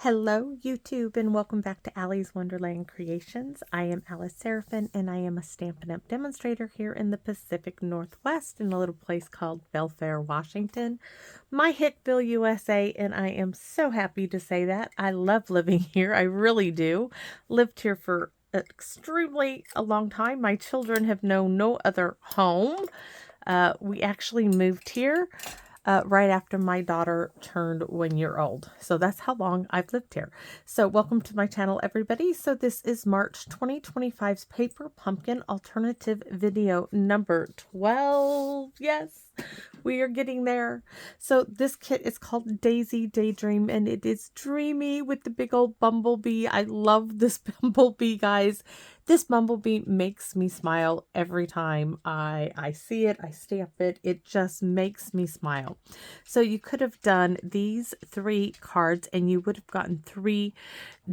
Hello YouTube and welcome back to Allie's Wonderland Creations. I am Alice Seraphin and I am a Stampin' Up! Demonstrator here in the Pacific Northwest in a little place called Belfair, Washington, my Hickville, USA, and I am so happy to say that. I love living here. I really do. Lived here for extremely a long time. My children have known no other home. We actually moved here right after my daughter turned 1 year old. So that's how long I've lived here. So welcome to my channel, everybody. So this is March 2025's Paper Pumpkin Alternative video number 12. Yes, we are getting there. So this kit is called Daydream and it is dreamy with the big old bumblebee. I love this bumblebee, guys. This bumblebee makes me smile every time I see it, I stamp it. It just makes me smile. So you could have done these 3 cards and you would have gotten 3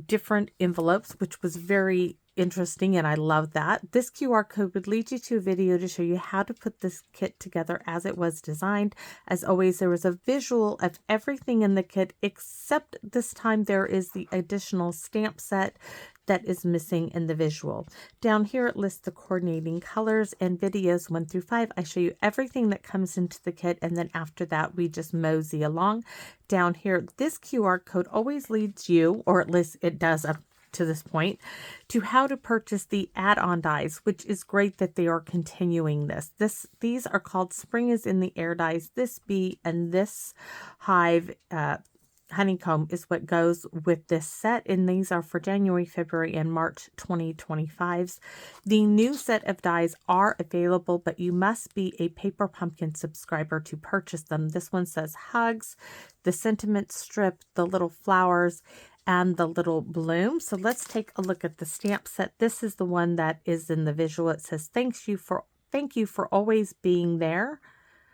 different envelopes, which was very interesting and I love that. This QR code would lead you to a video to show you how to put this kit together as it was designed. As always, there was a visual of everything in the kit, except this time there is the additional stamp set that is missing in the visual. Down here it lists the coordinating colors and videos 1 through 5. I show you everything that comes into the kit, and then after that we just mosey along. Down here, this QR code always leads you, or at least it does up to this point, to how to purchase the add-on dies, which is great that they are continuing this. These are called Spring is in the Air dies. This bee and this hive honeycomb is what goes with this set, and these are for January, February, and March 2025s. The new set of dies are available, but you must be a Paper Pumpkin subscriber to purchase them. This one says hugs, the sentiment strip, the little flowers, and the little bloom. So let's take a look at the stamp set. This is the one that is in the visual. It says thank you for always being there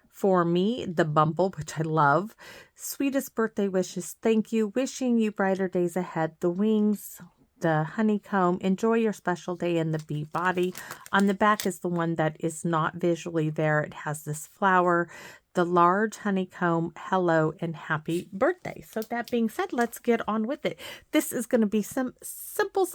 for me, the bumble, which I love. Sweetest birthday wishes, thank you. Wishing you brighter days ahead. The wings, the honeycomb, enjoy your special day, in the bee body. On the back is the one that is not visually there. It has this flower, the large honeycomb, hello, and happy birthday. So that being said, let's get on with it. This is going to be some simple.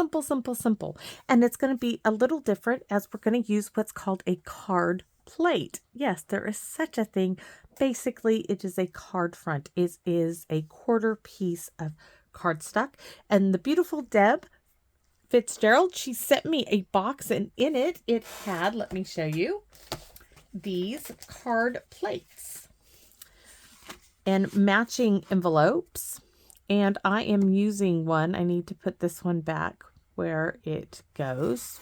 And it's going to be a little different as we're going to use what's called a card plate. Yes, there is such a thing. Basically, it is a card front. It is a quarter piece of cardstock. And the beautiful Deb Fitzgerald, she sent me a box, and in it, it had, let me show you, these card plates and matching envelopes. And I am using one. I need to put this one back where it goes.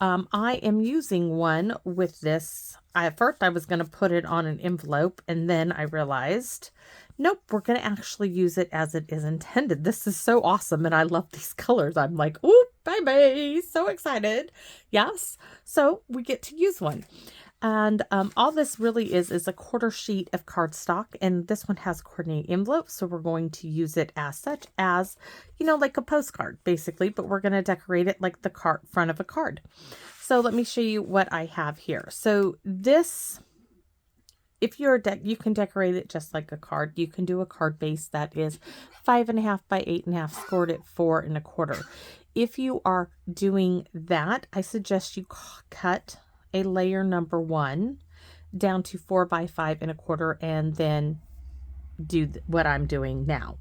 I am using one with this. At first I was going to put it on an envelope, and then I realized, nope, we're going to actually use it as it is intended. This is so awesome, and I love these colors. I'm like, ooh, baby, so excited. Yes, so we get to use one. And all this really is a quarter sheet of cardstock, and this one has coordinating envelopes, so we're going to use it as such, as, you know, like a postcard, basically, but we're going to decorate it like the front of a card. So let me show you what I have here. So this, if you're you can decorate it just like a card. You can do a card base that is 5.5 by 8.5, scored at 4 1/4. If you are doing that, I suggest you cut a layer number 1 down to 4 by 5 1/4, and then do what I'm doing now.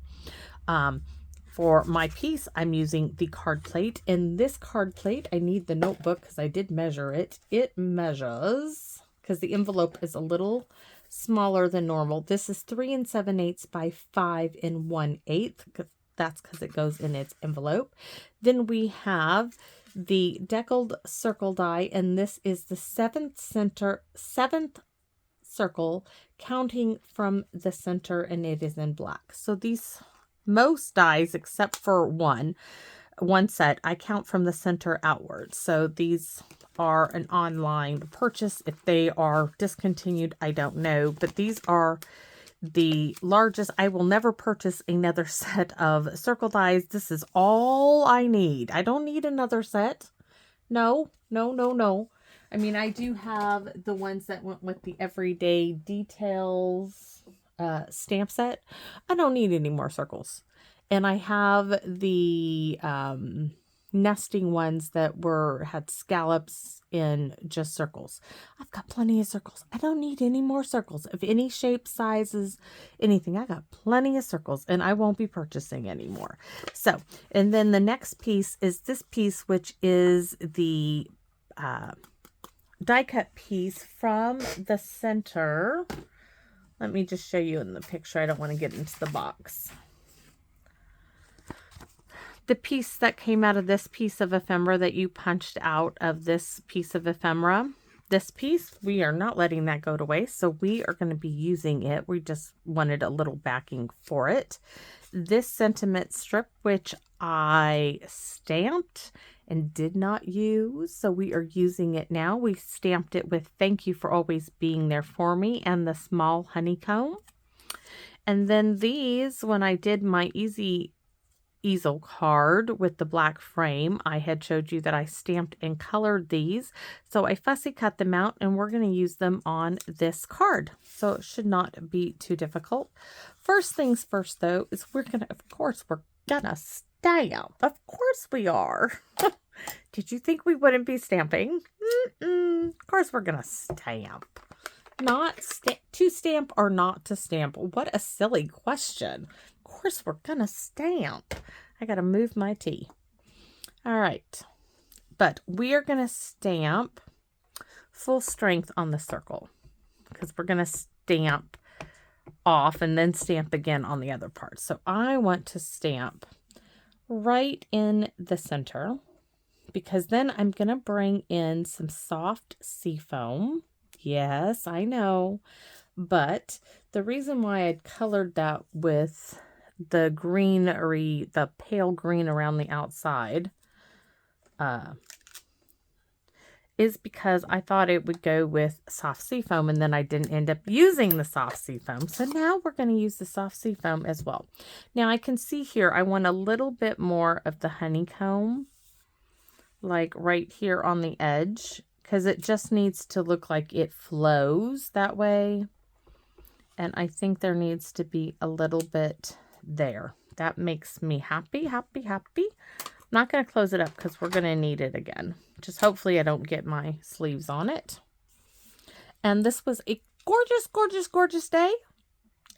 For my piece, I'm using the card plate, and this card plate, I need the notebook because I did measure it. It measures, because the envelope is a little smaller than normal. This is 3 7/8 by 5 1/8. That's because it goes in its envelope. Then we have the Deckled circle die, and this is the 7th circle, counting from the center, and it is in black. So these, most dies except for one set, I count from the center outwards. So these are an online purchase. If they are discontinued, I don't know, but these are the largest. I will never purchase another set of circle dies. This is all I need. I don't need another set. No. I mean, I do have the ones that went with the Everyday Details stamp set. I don't need any more circles. And I have the nesting ones that had scallops in just circles. I've got plenty of circles. I don't need any more circles of any shape, sizes, anything. I got plenty of circles, and I won't be purchasing anymore. So, and then the next piece is this piece, which is the die cut piece from the center. Let me just show you in the picture. I don't want to get into the box. The piece that came out of this piece of ephemera that you punched out of this piece of ephemera, this piece, we are not letting that go to waste. So we are going to be using it. We just wanted a little backing for it. This sentiment strip, which I stamped and did not use, so we are using it now. We stamped it with "Thank you for always being there for me" and the small honeycomb. And then these, when I did my easy easel card with the black frame, I had showed you that I stamped and colored these. So I fussy cut them out, and we're going to use them on this card. So it should not be too difficult. First things first, though, is we're going to stamp. Of course we are. Did you think we wouldn't be stamping? Of course we're going to stamp. To stamp or not to stamp? What a silly question. Of course we're going to stamp. I got to move my tea. All right. But we are going to stamp full strength on the circle, because we're going to stamp off and then stamp again on the other part. So I want to stamp right in the center, because then I'm going to bring in some soft seafoam. Yes, I know. But the reason why I colored that with the greenery, the pale green around the outside, is because I thought it would go with soft seafoam, and then I didn't end up using the soft seafoam. So now we're going to use the soft seafoam as well. Now I can see here I want a little bit more of the honeycomb, like right here on the edge, because it just needs to look like it flows that way. And I think there needs to be a little bit there. That makes me happy, happy, happy. I'm not going to close it up because we're going to need it again. Just hopefully I don't get my sleeves on it. And this was a gorgeous, gorgeous, gorgeous day.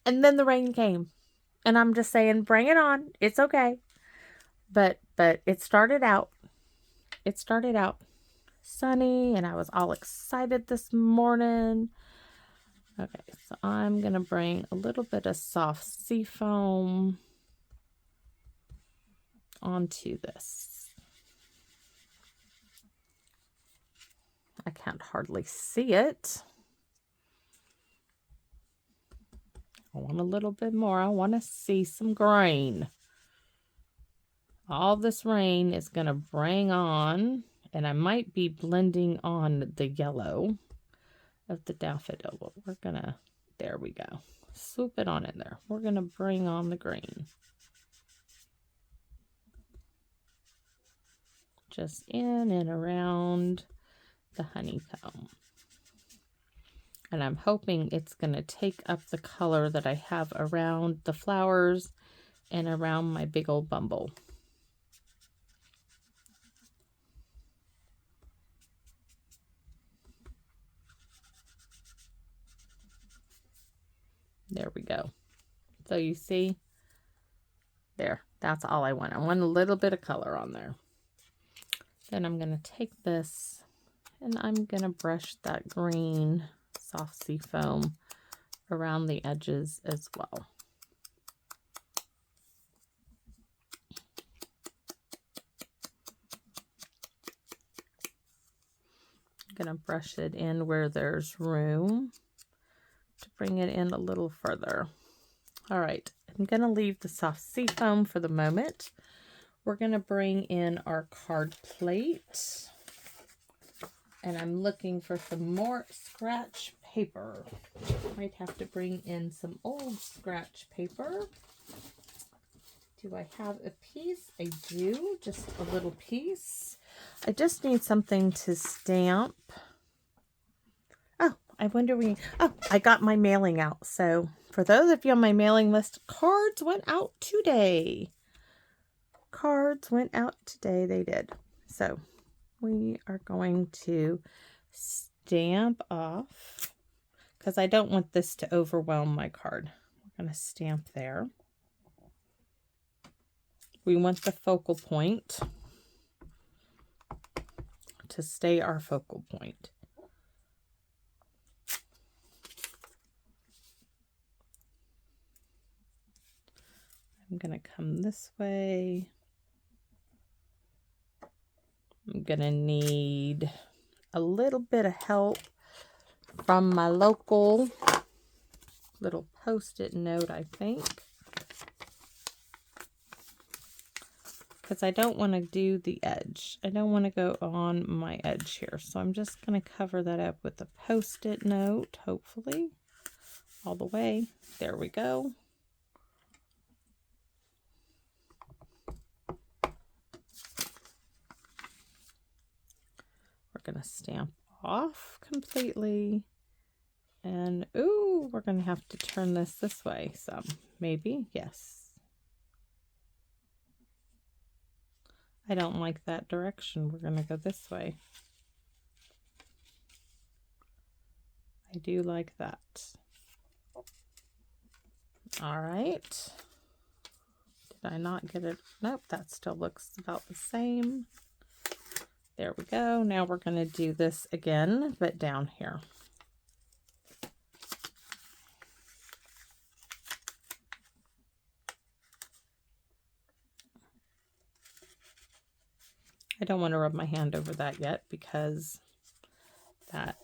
And then the rain came. And I'm just saying, bring it on. It's okay. But it started out. It started out sunny, and I was all excited this morning. Okay, so I'm going to bring a little bit of soft seafoam onto this. I can't hardly see it. I want a little bit more. I want to see some grain. All this rain is going to bring on, and I might be blending on the yellow of the daffodil, but we're going to, there we go. Swoop it on in there. We're going to bring on the green. Just in and around the honeycomb. And I'm hoping it's going to take up the color that I have around the flowers and around my big old bumble. There we go. So you see, there, that's all I want. I want a little bit of color on there. Then I'm going to take this and I'm going to brush that green soft seafoam around the edges as well. I'm going to brush it in where there's room to bring it in a little further. All right, I'm going to leave the soft seafoam for the moment. We're going to bring in our card plate, and I'm looking for some more scratch paper. Might have to bring in some old scratch paper. Do I have a piece? I do, just a little piece. I just need something to stamp. Oh, I wonder I got my mailing out. So for those of you on my mailing list, cards went out today. cards went out today. They did. So we are going to stamp off, because I don't want this to overwhelm my card. We're going to stamp there. We want the focal point to stay our focal point. I'm going to come this way. I'm going to need a little bit of help from my local little post-it note, I think. Because I don't want to do the edge. I don't want to go on my edge here. So I'm just going to cover that up with a post-it note, hopefully. All the way. There we go. We're going to stamp off completely. And, ooh, we're going to have to turn this way some. Maybe, yes. I don't like that direction. We're going to go this way. I do like that. All right. Did I not get it? Nope, that still looks about the same. There we go. Now we're going to do this again, but down here. I don't want to rub my hand over that yet because that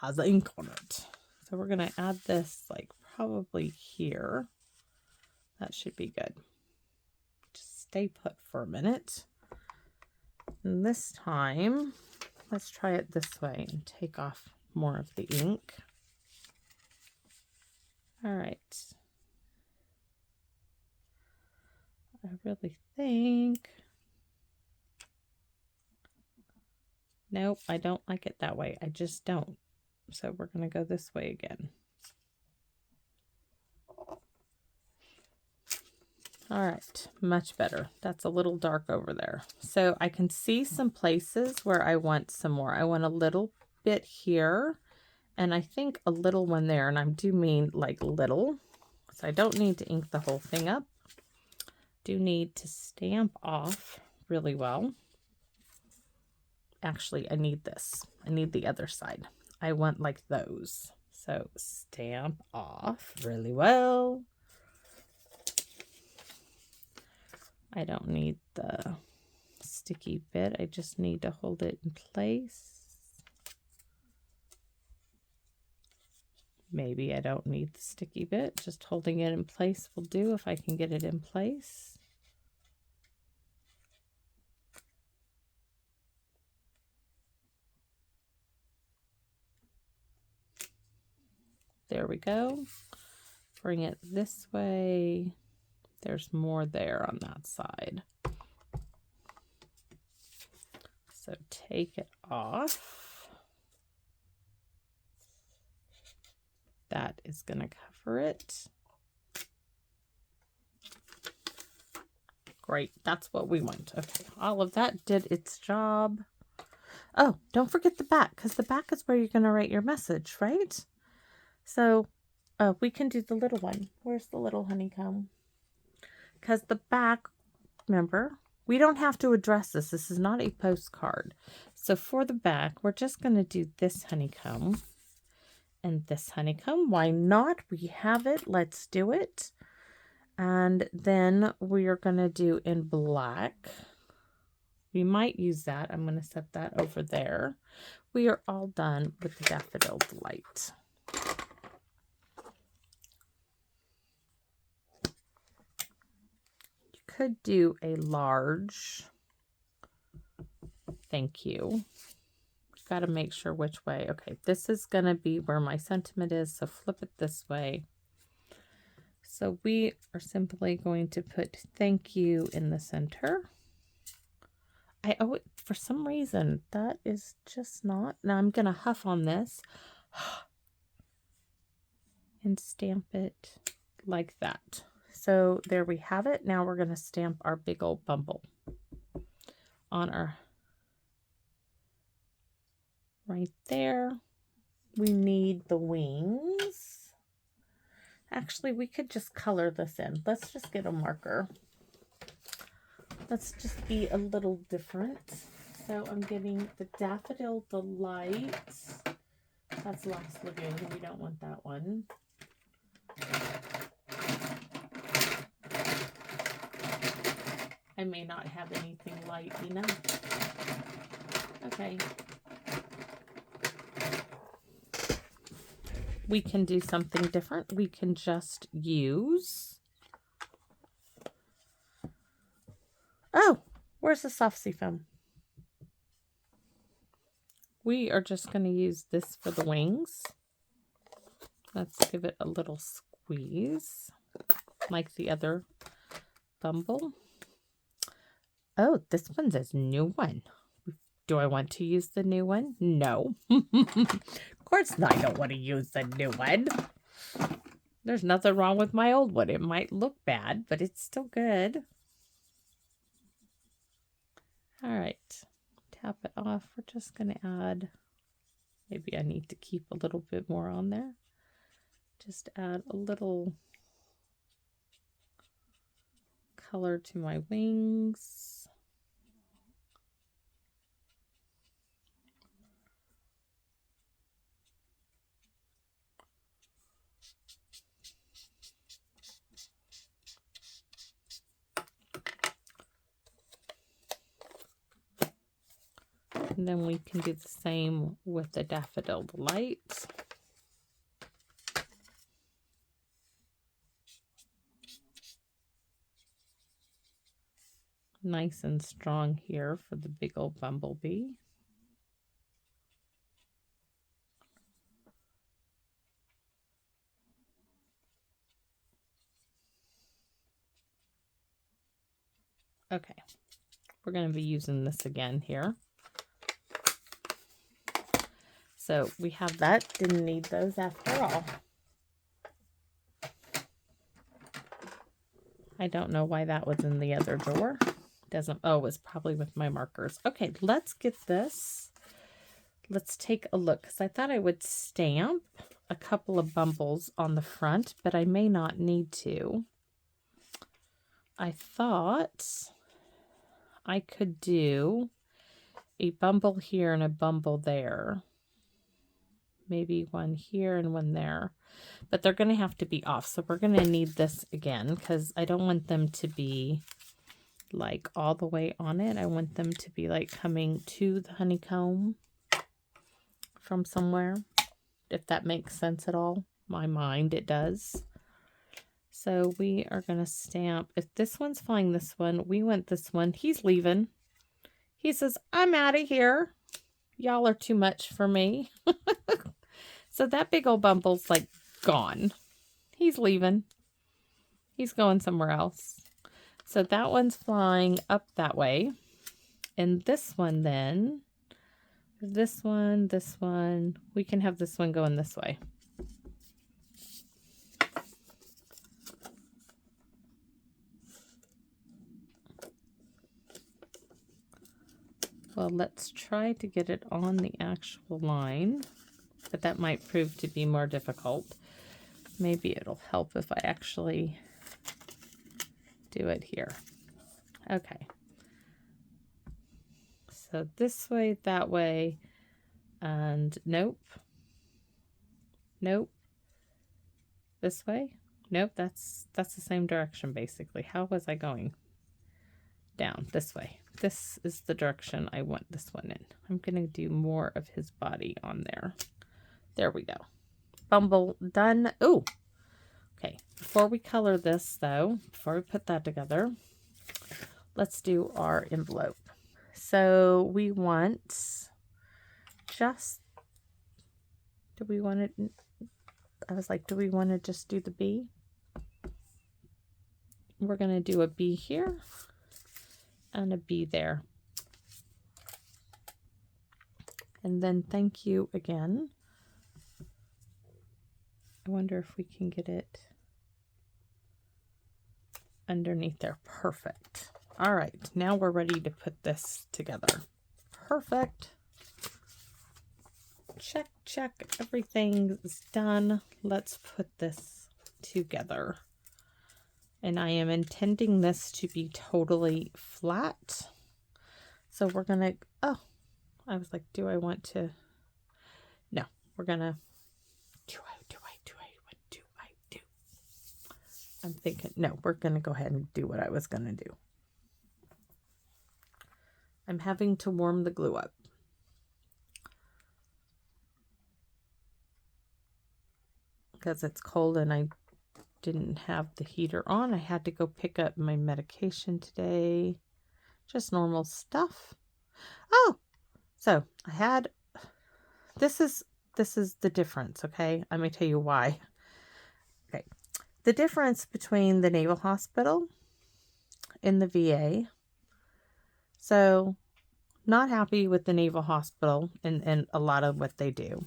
has ink on it. So we're going to add this like probably here. That should be good. Just stay put for a minute. And this time, let's try it this way and take off more of the ink. All right. I really think... Nope, I don't like it that way. I just don't. So we're going to go this way again. All right, much better. That's a little dark over there. So I can see some places where I want some more. I want a little bit here, and I think a little one there, and I do mean like little. So I don't need to ink the whole thing up. Do need to stamp off really well. Actually, I need this. I need the other side. I want like those. So stamp off really well. I don't need the sticky bit. I just need to hold it in place. Maybe I don't need the sticky bit. Just holding it in place will do if I can get it in place. There we go. Bring it this way. There's more there on that side. So take it off. That is going to cover it. Great. That's what we want. Okay. All of that did its job. Oh, don't forget the back, because the back is where you're going to write your message, right? So we can do the little one. Where's the little honeycomb? Because the back, remember, we don't have to address this. This is not a postcard. So for the back, we're just going to do this honeycomb and this honeycomb. Why not? We have it. Let's do it. And then we are going to do in black. We might use that. I'm going to set that over there. We are all done with the Daffodil Delight. Could do a large thank you. Got to make sure which way. Okay, this is going to be where my sentiment is, so flip it this way. So we are simply going to put thank you in the center. For some reason, that is just not. Now I'm going to huff on this and stamp it like that. so there we have it. Now we're going to stamp our big old bumble on our, right there. We need the wings. Actually, we could just color this in. Let's just get a marker. Let's just be a little different. So I'm getting the Daffodil Delight. That's Last Lagoon. We don't want that one. I may not have anything light enough. Okay. We can do something different. We can just use... Oh, where's the soft sea foam? We are just going to use this for the wings. Let's give it a little squeeze, like the other bumble. Oh, this one's a new one. Do I want to use the new one? No. Of course I don't want to use the new one. There's nothing wrong with my old one. It might look bad, but it's still good. All right. Tap it off. We're just going to add, maybe I need to keep a little bit more on there. Just add a little color to my wings. And then we can do the same with the Daffodil Delight. Nice and strong here for the big old bumblebee. Okay, we're going to be using this again here. So we have that. Didn't need those after all. I don't know why that was in the other drawer. Doesn't, oh, it was probably with my markers. Okay, let's get this. Let's take a look, because I thought I would stamp a couple of bumbles on the front, but I may not need to. I thought I could do a bumble here and a bumble there. Maybe one here and one there. But they're going to have to be off. So we're going to need this again because I don't want them to be like all the way on it. I want them to be like coming to the honeycomb from somewhere. If that makes sense at all. My mind, it does. So we are going to stamp. If this one's flying this one, we want this one. He's leaving. He says, I'm out of here. Y'all are too much for me. So that big old bumble's like gone. He's leaving. He's going somewhere else. So that one's flying up that way. And this one then, this one, we can have this one going this way. Well, let's try to get it on the actual line, but that might prove to be more difficult. Maybe it'll help if I actually do it here. Okay. So this way, that way, and nope. Nope. This way? Nope, that's the same direction basically. How was I going? Down, this way. This is the direction I want this one in. I'm going to do more of his body on there. There we go. Bumble done. Oh, okay. Before we color this though, before we put that together, let's do our envelope. So we want just, do we want it? I was like, do we want to just do the bee? We're going to do a bee here and a bee there. And then thank you again. I wonder if we can get it. underneath there. Perfect. All right, now we're ready to put this together. Perfect. Check, check. Everything is done. Let's put this together. And I am intending this to be totally flat. So we're going to, oh, I was like, do I want to? No, we're going to, what do? I'm thinking, no, we're going to go ahead and do what I was going to do. I'm having to warm the glue up. Because it's cold and I didn't have the heater on. I had to go pick up my medication today. Just normal stuff. Oh, so I had, this is the difference, okay? Let me tell you why. Okay. The difference between the Naval Hospital and the VA. So, not happy with the Naval Hospital and a lot of what they do.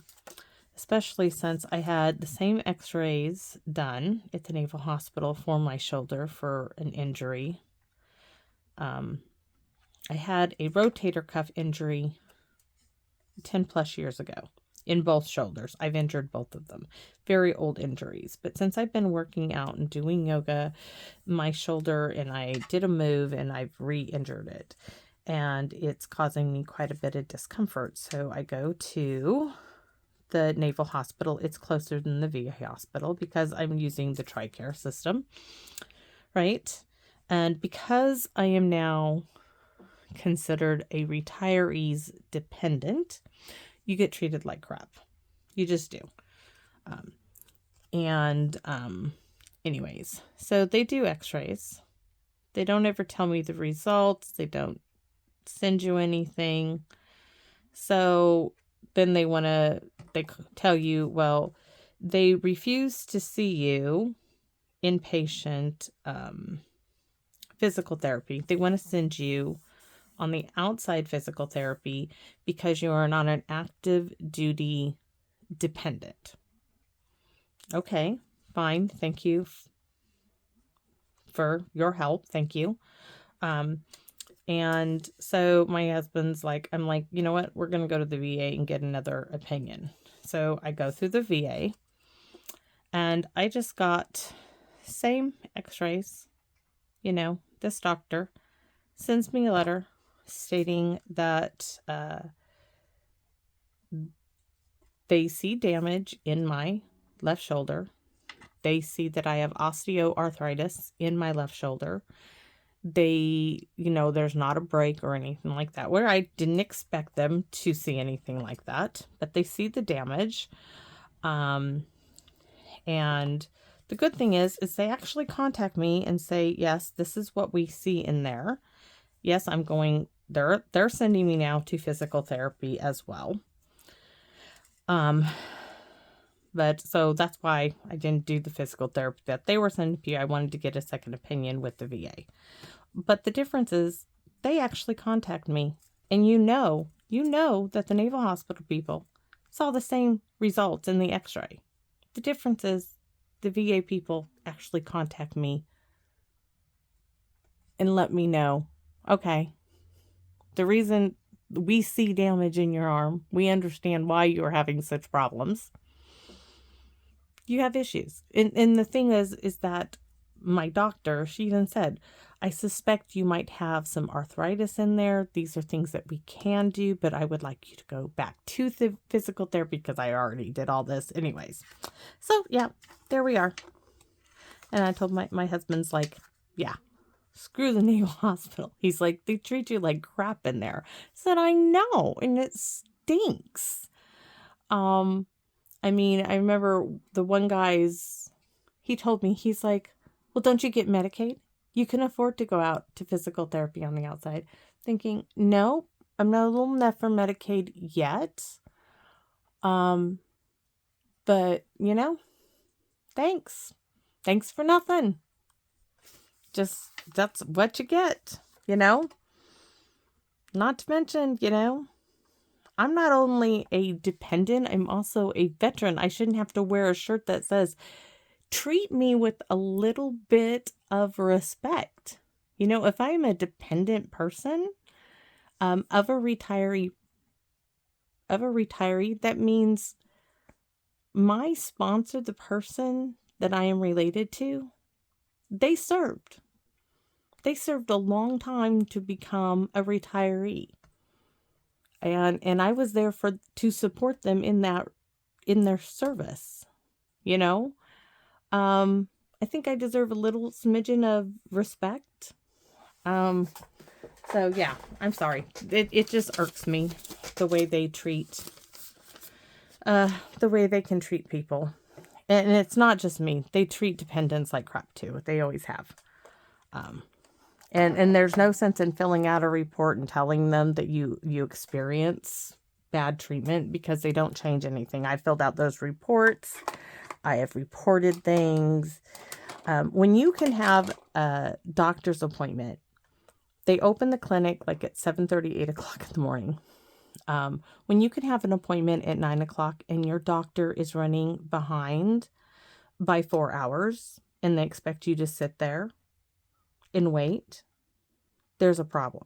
Especially since I had the same x-rays done at the Naval Hospital for my shoulder for an injury. I had a rotator cuff injury 10 plus years ago in both shoulders. I've injured both of them. Very old injuries. But since I've been working out and doing yoga, my shoulder, and I did a move and I've re-injured it. And it's causing me quite a bit of discomfort. So I go to the Naval Hospital. It's closer than the VA hospital because I'm using the TRICARE system, right? And because I am now considered a retiree's dependent, you get treated like crap. You just do. Anyways, so they do x-rays. They don't ever tell me the results. They don't send you anything. So then they tell you, well, they refuse to see you inpatient physical therapy. They want to send you on the outside physical therapy because you are not an active duty dependent. Okay, fine. Thank you for your help. Thank you. And so my husband's like, I'm like, you know what? We're going to go to the VA and get another opinion. So I go through the VA and I just got same x-rays. You know, this doctor sends me a letter stating that they see damage in my left shoulder. They see that I have osteoarthritis in my left shoulder. They, there's not a break or anything like that, where I didn't expect them to see anything like that, but they see the damage. And the good thing is they actually contact me and say, yes, this is what we see in there. Yes, they're sending me now to physical therapy as well. But so that's why I didn't do the physical therapy that they were sending to. I wanted to get a second opinion with the VA. But the difference is they actually contact me. And you know that the Naval Hospital people saw the same results in the x-ray. The difference is the VA people actually contact me and let me know, okay, the reason we see damage in your arm, we understand why you're having such problems. You have issues. And the thing is that my doctor, she even said, I suspect you might have some arthritis in there. These are things that we can do, but I would like you to go back to the physical therapy because I already did all this anyways. So yeah, there we are. And I told my husband's like, yeah, screw the Naval Hospital. He's like, they treat you like crap in there. I said, I know, and it stinks. I mean, I remember the one he told me, he's like, well, don't you get Medicaid? You can afford to go out to physical therapy on the outside. Thinking, no, I'm not old enough for Medicaid yet. But, thanks. Thanks for nothing. Just, that's what you get, Not to mention, I'm not only a dependent, I'm also a veteran. I shouldn't have to wear a shirt that says treat me with a little bit of respect. You know, if I'm a dependent person of a retiree, that means my sponsor, the person that I am related to, they served a long time to become a retiree. And I was there to support them in their service, you know? I think I deserve a little smidgen of respect. So yeah, I'm sorry. It just irks me the way they can treat people. And it's not just me. They treat dependents like crap too. They always have. And there's no sense in filling out a report and telling them that you experience bad treatment, because they don't change anything. I filled out those reports. I have reported things. When you can have a doctor's appointment, they open the clinic like at 7:30, 8 o'clock in the morning. When you can have an appointment at 9 o'clock and your doctor is running behind by 4 hours and they expect you to sit there and wait, there's a problem.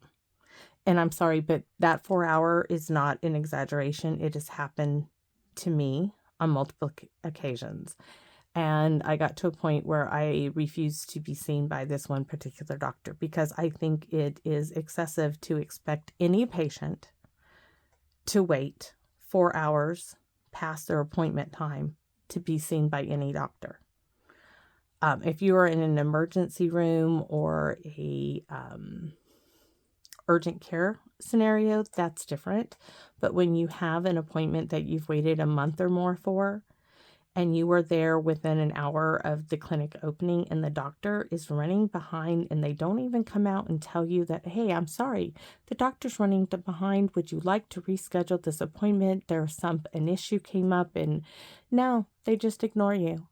And I'm sorry, but that 4 hour is not an exaggeration. It has happened to me on multiple occasions. And I got to a point where I refused to be seen by this one particular doctor, because I think it is excessive to expect any patient to wait 4 hours past their appointment time to be seen by any doctor. If you are in an emergency room or a urgent care scenario, that's different. But when you have an appointment that you've waited a month or more for, and you were there within an hour of the clinic opening and the doctor is running behind, and they don't even come out and tell you that, hey, I'm sorry, the doctor's running behind. Would you like to reschedule this appointment? An issue came up, and no, they just ignore you.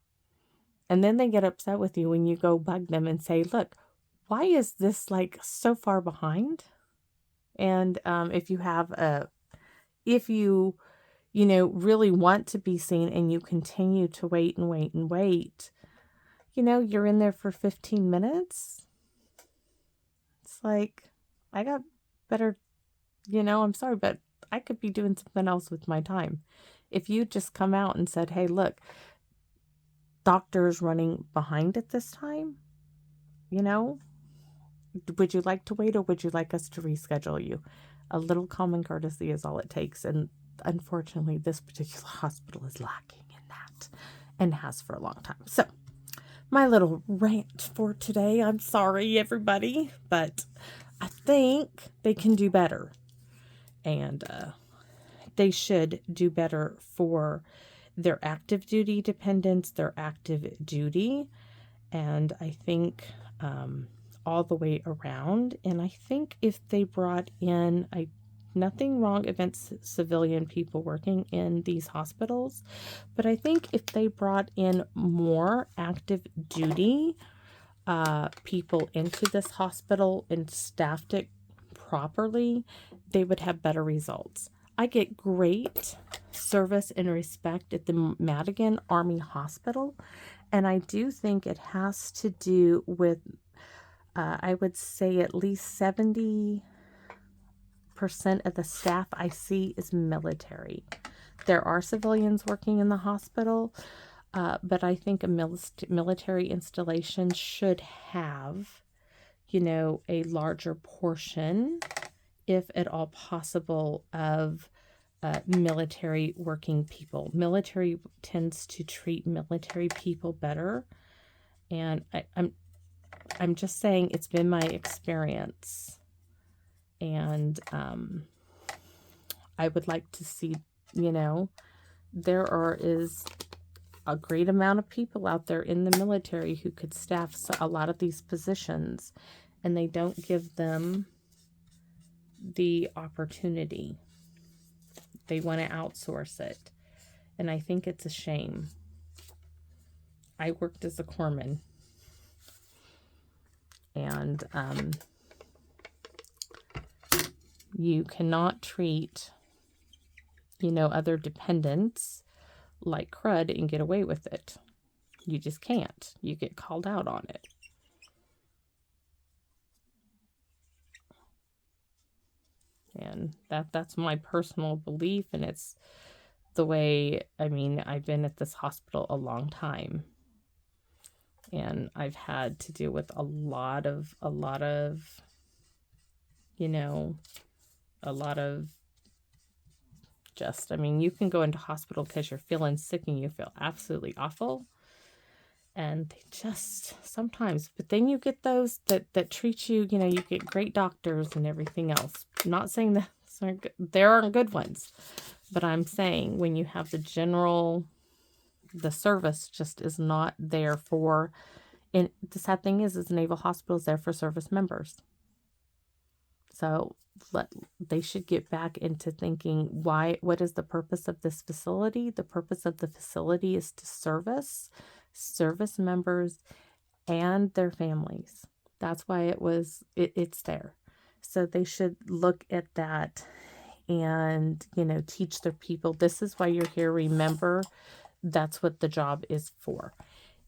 And then they get upset with you when you go bug them and say, look, why is this like so far behind? And if you really want to be seen and you continue to wait and wait and wait, you're in there for 15 minutes. It's like, I got better, I'm sorry, but I could be doing something else with my time. If you just come out and said, hey, look, doctor's running behind at this time, would you like to wait, or would you like us to reschedule you? A little common courtesy is all it takes. And unfortunately, this particular hospital is lacking in that, and has for a long time. So, my little rant for today. I'm sorry, everybody, but I think they can do better. And they should do better for their active duty dependents, their active duty. And I think all the way around. And I think if they brought in, nothing wrong against civilian people working in these hospitals, but I think if they brought in more active duty people into this hospital and staffed it properly, they would have better results. I get great service and respect at the Madigan Army Hospital, and I do think it has to do with, I would say at least 70% of the staff I see is military. There are civilians working in the hospital, but I think a military installation should have, a larger portion, if at all possible, of military working people. Military tends to treat military people better, and I'm just saying it's been my experience. And I would like to see, is a great amount of people out there in the military who could staff a lot of these positions, and they don't give them the opportunity. They want to outsource it, and I think it's a shame. I worked as a corpsman, and you cannot treat, other dependents like crud and get away with it. You just can't. You get called out on it. And that's my personal belief, and it's the way, I mean, I've been at this hospital a long time. And I've had to deal with a lot of, you know, a lot of just, I mean, you can go into hospital because you're feeling sick and you feel absolutely awful. And they just sometimes, but then you get those that treat you, you know, you get great doctors and everything else. I'm not saying that there aren't good ones, but I'm saying when you have the service just is not there for, and the sad thing is Naval Hospital is there for service members. So they should get back into thinking, what is the purpose of this facility? The purpose of the facility is to service members and their families. That's why it's there. So they should look at that and, you know, teach their people, this is why you're here. Remember, that's what the job is for.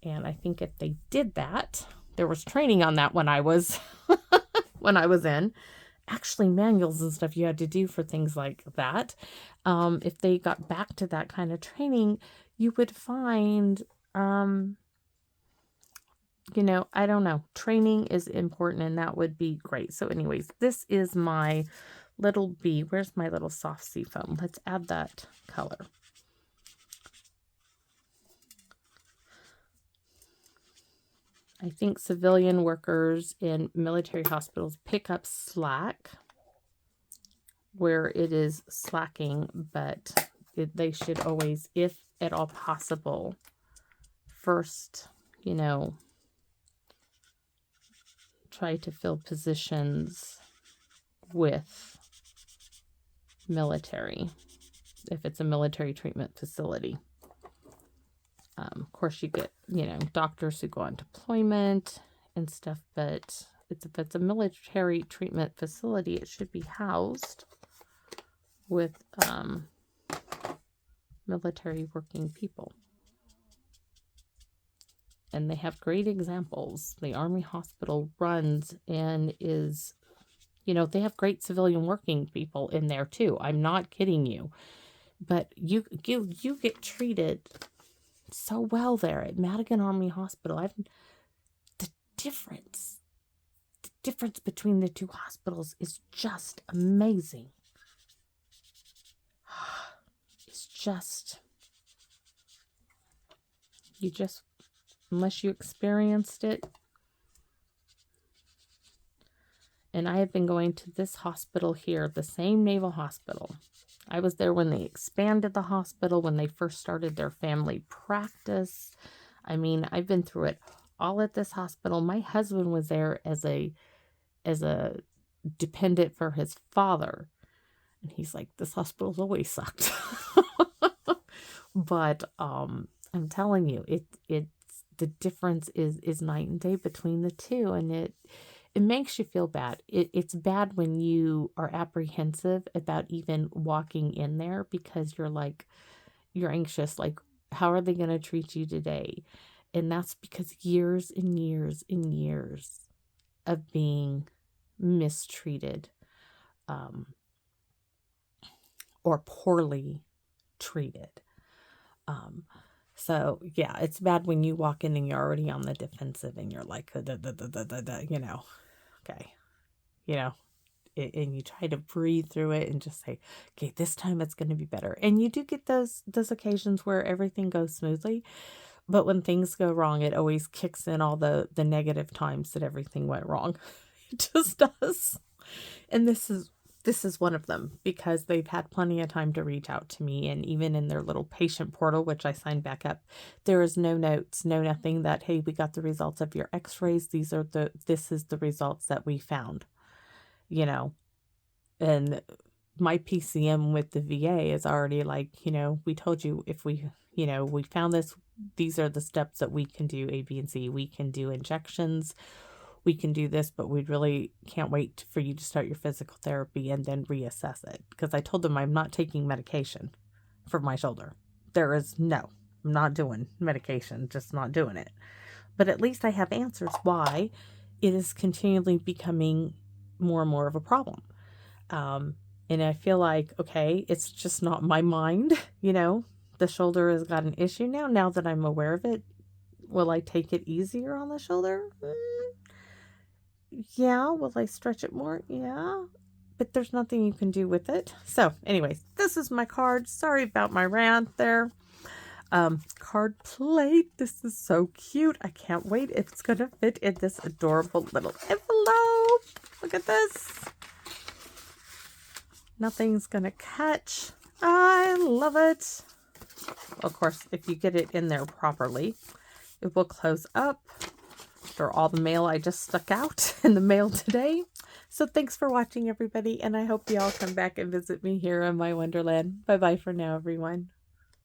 And I think if they did that, there was training on that when I was in. Actually, manuals and stuff you had to do for things like that. If they got back to that kind of training, you would find, you know, I don't know, training is important, and that would be great. So anyways, this is my little bee. Where's my little soft sea foam? Let's add that color. I think civilian workers in military hospitals pick up slack where it is slacking, but they should always, if at all possible, first, you know, try to fill positions with military, if it's a military treatment facility. Of course, you get, you know, doctors who go on deployment and stuff, but if it's a military treatment facility, it should be housed with military working people. And they have great examples. The Army Hospital runs and is, you know, they have great civilian working people in there too. I'm not kidding you. But you get treated so well there at Madigan Army Hospital. The difference between the two hospitals is just amazing. It's just, unless you experienced it. And I have been going to this hospital here, the same Naval Hospital. I was there when they expanded the hospital, when they first started their family practice. I mean, I've been through it all at this hospital. My husband was there as a dependent for his father. And he's like, this hospital's always sucked. But I'm telling you, it's the difference is night and day between the two, and it makes you feel bad. It's bad when you are apprehensive about even walking in there because you're anxious, like, how are they going to treat you today? And that's because years and years and years of being mistreated or poorly treated. So yeah, it's bad when you walk in and you're already on the defensive and you're like, you know, okay, you know, and you try to breathe through it and just say, okay, this time it's going to be better. And you do get those occasions where everything goes smoothly, but when things go wrong, it always kicks in all the negative times that everything went wrong. It just does. And this is one of them, because they've had plenty of time to reach out to me, and even in their little patient portal, which I signed back up, there is no notes, no nothing that, hey, we got the results of your x-rays. This is the results that we found, you know. And my PCM with the VA is already like, you know, we told you if we, you know, we found this, these are the steps that we can do, A, B, and C. We can do injections. We can do this, but we really can't wait for you to start your physical therapy and then reassess it. Because I told them I'm not taking medication for my shoulder. There is no I'm not doing medication, just not doing it. But at least I have answers why it is continually becoming more and more of a problem. And I feel like, okay, it's just not my mind, you know, the shoulder has got an issue now that I'm aware of it. Will I take it easier on the shoulder? Yeah. Will I stretch it more? Yeah. But there's nothing you can do with it. So anyways, this is my card. Sorry about my rant there. Card plate. This is so cute. I can't wait if it's going to fit in this adorable little envelope. Look at this. Nothing's going to catch. I love it. Of course, if you get it in there properly, it will close up for all the mail I just stuck out in the mail today. So thanks for watching, everybody, and I hope you all come back and visit me here in my wonderland. Bye-bye for now, everyone.